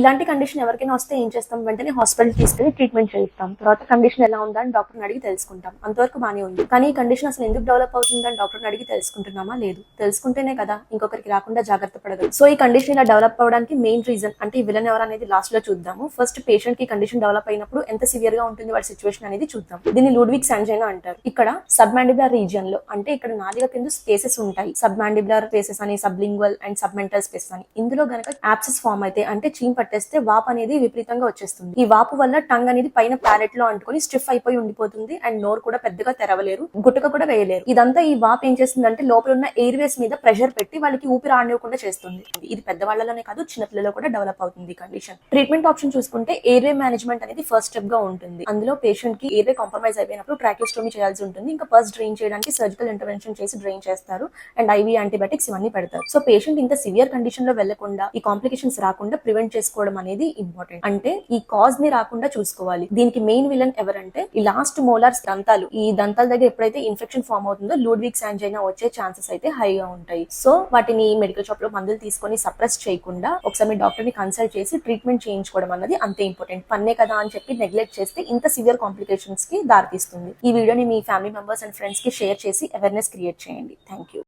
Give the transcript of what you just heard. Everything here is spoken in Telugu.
ఇలాంటి కండిషన్ ఎవరికైనా వస్తే ఏం చేస్తాం, వెంటనే హాస్పిటల్ తీసుకెళ్లి ట్రీట్మెంట్ చేయిస్తాం. తర్వాత కండిషన్ ఎలా ఉందా అని డాక్టర్ని అడిగి తెలుసుకుంటాం. అంతవరకు బానే ఉంది. కానీ ఈ కండిషన్ అసలు ఎందుకు డెవలప్ అవుతుందని డాక్టర్ని అడిగి తెలుసుకుంటున్నామా? లేదు. తెలుసుకుంటేనే కదా ఇంకొకరికి రాకుండా జాగ్రత్త పడగలం. సో ఈ కండిషన్ ఇలా డెవలప్ అవడానికి మెయిన్ రీజన్ అంటే ఈ విలన్ ఎవరు అనేది లాస్ట్ లో చూద్దాము. ఫస్ట్ పేషెంట్ కి కండిషన్ డెవలప్ అయినప్పుడు ఎంత సివియర్ గా ఉంటుంది వాడి సిచ్యువేషన్ అనేది చూద్దాం. దీన్ని లూడ్విగ్స్ యాంజైనా అంటారు. ఇక్కడ సబ్ మాండిబులర్ రీజియన్ లో అంటే ఇక్కడ నాలుక కింద స్పేసెస్ ఉంటాయి. సబ్ మాండిబులర్ స్పేసెస్ అని, sub lingual and sub mental spaces అని. ఇందులో గనక యాప్సిస్ ఫామ్ అయితే అంటే చీమ్ పట్టేస్తే వాపు అనేది విపరీతంగా వచ్చేస్తుంది. ఈ వాపు వల్ల టంగ్ అనేది పైన ప్యాలెట్ లో అంటుకొని స్టిఫ్ అయిపోయి ఉండిపోతుంది అండ్ నోరు కూడా పెద్దగా తెరవలేరు, గుట్టక కూడా వేయలేరు. ఇదంతా ఈ వాపు ఏం చేస్తుంది అంటే లోపల ఉన్న ఎయిర్వేస్ మీద ప్రెషర్ పెట్టి వాళ్ళకి ఊపిరి ఆడనివ్వకుండా చేస్తుంది. ఇది పెద్దవాళ్ళలోనే కాదు చిన్నపిల్లల్లో కూడా డెవలప్ అవుతుంది కండిషన్. ట్రీట్మెంట్ ఆప్షన్ చూసుకుంటే ఎయిర్వే మేనేజ్మెంట్ అనేది ఫస్ట్ స్టెప్ గా ఉంటుంది. అందులో పేషెంట్ కి ఎయిర్వే కాంప్రమైజ్ అయిపోయినప్పుడు ట్రాకియోస్టోమీ చేయాల్సి ఉంటుంది. ఇంకా ఫస్ట్ డ్రైన్ చేయడానికి సర్జికల్ ఇంటర్వెన్షన్ చేసి డ్రైన్ చేస్తారు అండ్ ఐవీ యాంటీబయాటిక్స్ ఇవన్నీ పెడతారు. సో పేషెంట్ ఇంత సివియర్ కండిషన్ లో వెళ్లకుండా ఈ కాంప్లికేషన్స్ రాకుండా ప్రివెంట్ చేసుకోవడం అనేది ఇంపార్టెంట్. అంటే ఈ కాజ్ ని రాకుండా చూసుకోవాలి. దీనికి మెయిన్ విలన్ ఎవరంటే ఈ లాస్ట్ మోలార్స్ దంతాలు. ఈ దంతాల దగ్గర ఎప్పుడైతే ఇన్ఫెక్షన్ ఫామ్ అవుతుందో లూడ్విగ్స్ యాంజైనా వచ్చే ఛాన్సెస్ అయితే హైగా ఉంటాయి. సో వాటిని మెడికల్ షాప్ లో మందులు తీసుకొని సప్రెస్ చేయకుండా ఒకసారి డాక్టర్ ని కన్సల్ట్ చేసి ట్రీట్మెంట్ చేయించుకోవడం అన్నది అంతే ఇంపార్టెంట్. పన్నే కదా అని చెప్పి నెగ్లెక్ట్ చేస్తే ఇంత సివియర్ కాంప్లికేషన్స్ కి దారితీస్తుంది. ఈ వీడియోని మీ ఫ్యామిలీ మెంబర్స్ అండ్ ఫ్రెండ్స్ కి షేర్ చేసి అవేర్నెస్ క్రియేట్ చేయండి. Thank you.